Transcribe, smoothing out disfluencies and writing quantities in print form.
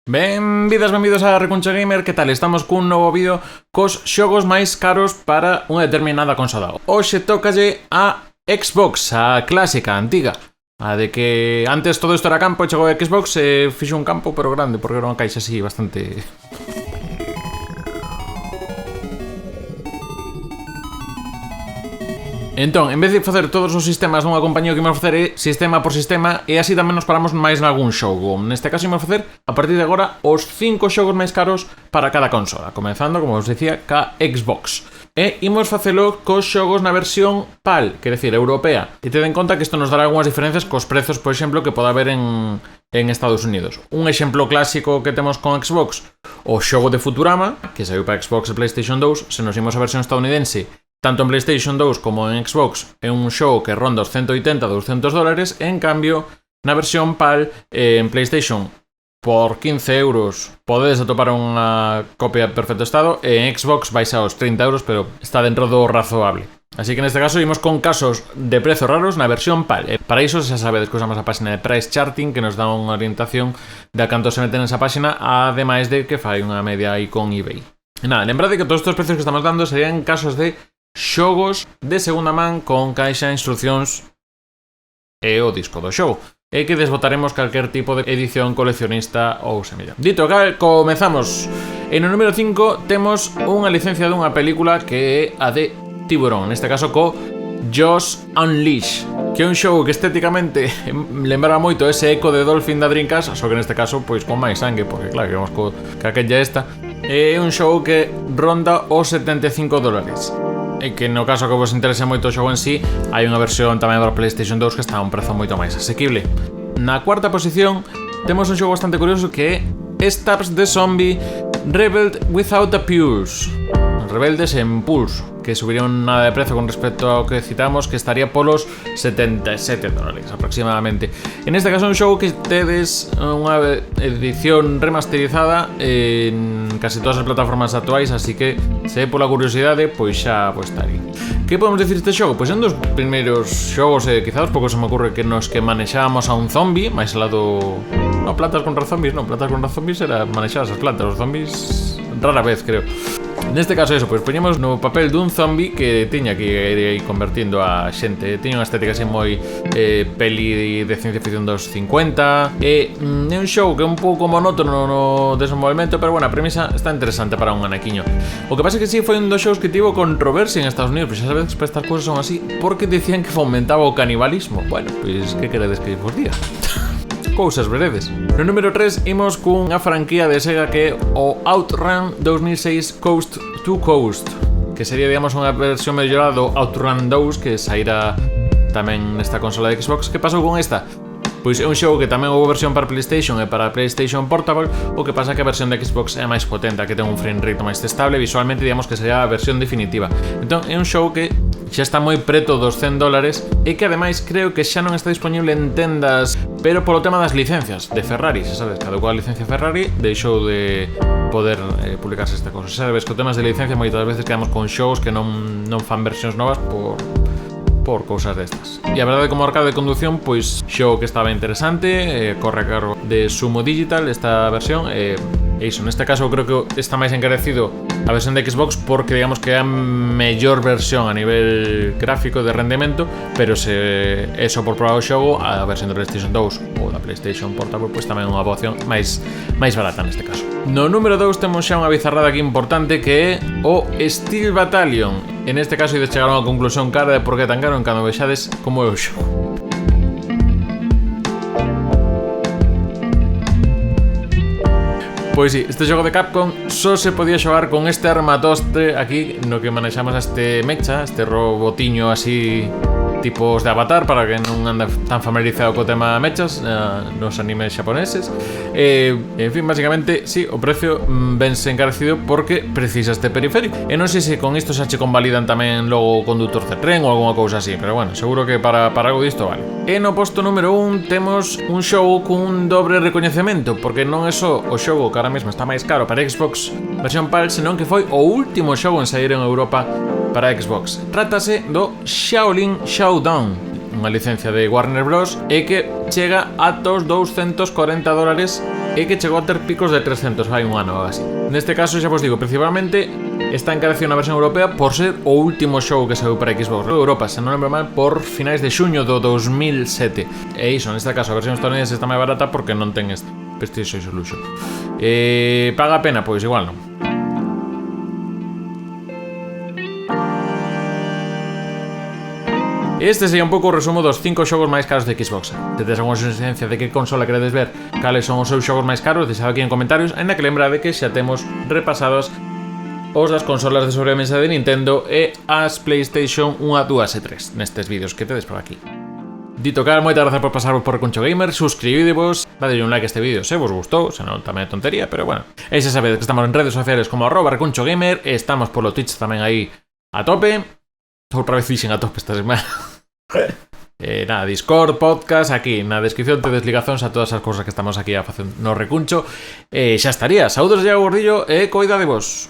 Benvidos a Recuncha Gamer, que tal? Estamos cun novo vídeo cos xogos máis caros para unha determinada consola. Hoxe tócalle a Xbox, a clásica, a antiga. A de que antes todo isto era campo e chegou a Xbox e fixo un campo pero grande, porque era unha caixa así bastante... Entón, en vez de facer todos os sistemas dunha compañía, que imos facer é sistema por sistema e así tamén nos paramos máis nalgún xogo. Neste caso imos facer, a partir de agora, os 5 xogos máis caros para cada consola, comenzando, como vos dicía, ca Xbox. E imos facelo cos xogos na versión PAL, quer decir, europea. E ten en conta que isto nos dará algunhas diferencias cos prezos, por exemplo, que pode haber en Estados Unidos. Un exemplo clásico que temos con Xbox, o xogo de Futurama, que saiu para Xbox e PlayStation 2, se nos imos a versión estadounidense, tanto en PlayStation 2 como en Xbox, é un xogo que ronda os 180 a 200 dólares, en cambio, na versión PAL, en PlayStation, por 15 euros podedes atopar unha copia en perfecto estado, e en Xbox vais aos 30 euros, pero está dentro do razoable. Así que neste caso imos con casos de prezos raros na versión PAL. E para iso xa sabedes que usamos a página de Price Charting, que nos dá unha orientación de a canto se meten nesa página, ademais de que fai unha media aí con eBay. E nada, lembrade que todos estes precios que estamos dando serían casos de xogos de segunda man con caixa, instruccións e o disco do xogo, e que desbotaremos calquer tipo de edición coleccionista ou semilla. Dito cal, comezamos. En o número 5 temos unha licencia dunha película que é a de Tiburón, neste caso co Jaws Unleashed, que é un xogo que estéticamente lembra moito ese eco de Dolphin da Dreamcast, só que neste caso pois con máis sangue, porque claro, que vamos co aquella esta. É un xogo que ronda os 75 dólares. E que no caso que vos interese moito o xogo en sí, hai unha versión tamén para PlayStation 2 que está a un prezo moito máis asequible. Na cuarta posición temos un xogo bastante curioso que é Stabs the Zombie Rebelled Without a Pulse, Rebeldes en pulso, que subirían nada de prezo con respecto ao que citamos, que estaría polos 77 dólares aproximadamente. En este caso é un xogo que tedes unha edición remasterizada en casi todas as plataformas actuais, así que se é pola curiosidade, pois xa está aí. Que podemos decir deste xogo? Pois é un dos primeiros xogos, quizás pouco se me ocurre, que nos que manexábamos a un zombi, máis al lado... No, plantas contra zombies era manexar as plantas, os zombies rara vez, creo. Neste caso eso, pois poñemos no papel dun zombi que tiña que ir convertindo a xente. Tiña unha estética así moi peli de ciencia ficción dos 50. É un xogo que é un pouco monótono no desenvolvemento, pero bueno, a premisa está interesante para un anaquiño. O que pasa é que sí foi un dos xogos que tivo controversia en Estados Unidos, pois xa sabedes que estas cousas son así, porque dicían que fomentaba o canibalismo. Bueno, pois que queredes que vos diga? Cousas veredes. No número 3 imos cunha franquía de Sega que é o Outrun 2006 Coast to Coast, que sería, digamos, unha versión mellorada do Outrun 2 que sairá tamén nesta consola de Xbox. Que pasou con esta? Pois é un xogo que tamén houve versión para PlayStation e para PlayStation Portable, o que pasa que a versión de Xbox é máis potente, que ten un frame rate máis estable, visualmente digamos que sería a versión definitiva. Entón é un xogo que xa está moi preto dos 100 dólares e que ademais creo que xa non está disponible en tendas, pero polo tema das licencias de Ferrari, xa sabes, cada cual licencia Ferrari deixou de poder publicarse esta cosa. Xa sabes que o temas de licencia moitas veces quedamos con xogos que non fan versións novas por cousas destas. E a verdade, como arcade de conducción, pois xogo que estaba interesante, corre a cargo de Sumo Digital esta versión, e iso, neste caso creo que está máis encarecido a versión de Xbox porque digamos que é a mellor versión a nivel gráfico de rendemento, pero se eso por probar o xogo, a versión de PlayStation 2 ou da PlayStation Portable, pois tamén é unha opción máis barata neste caso. No número 2 temos xa unha bizarrada aquí importante que é o Steel Battalion. En este caso ides chegar a unha conclusión cara de por que tan caro en cando vexades como é o xogo. Pois sí, este xogo de Capcom só se podía xogar con este armatoste aquí no que manexamos a este mecha, este robotiño así tipos de Avatar, para que non anda tan familiarizado co tema mechas nos animes xaponeses. En fin, basicamente, sí, o precio vense encarecido porque precisa este periférico. E non sei se con isto se che convalidan tamén logo o conductor de tren ou alguna cousa así, pero bueno, seguro que para algo disto vale. E no posto número 1 temos un xogo cun dobre recoñecemento, porque non é só o xogo que ahora mesmo está máis caro para Xbox versión PAL, senón que foi o último xogo en sair en Europa para Xbox. Trátase do Shaolin Showdown, unha licencia de Warner Bros. E que chega a tos 240 dólares e que chegou a ter picos de 300 hai un ano ou así. Neste caso, xa vos digo, principalmente está encarecido na versión europea por ser o último xogo que saiu para Xbox Europa, se non lembro mal, por finais de xuño do 2007. E iso, neste caso, a versión estadounidense está máis barata porque non ten este PlayStation Solution. Paga a pena? Pois igual non. Este sería un pouco o resumo dos 5 xogos máis caros de Xbox. Se tedes alguna sugerencia de que consola queredes ver, cales son os seus xogos máis caros, deixad aquí en comentarios, ainda que lembrade que xa temos repasados os das consolas de sobremesa de Nintendo e as PlayStation 1, 2 e 3 nestes vídeos que tedes por aquí. Dito cal, moitas grazas por pasaros por Recuncho Gamer, suscribidevos, dadelle un like a este vídeo se vos gustou, se non tamén é tontería, pero bueno. E xa sabedes que estamos en redes sociales como @Recuncho Gamer, estamos polo Twitch tamén aí a tope. Outra vez fixen a tope esta semana. Nada, Discord, podcast, aquí na descripción tedes ligazóns a todas as cousas que estamos aquí a facer no Recuncho. Xa estaría, saúdos de Iago Gordillo e coidadevos.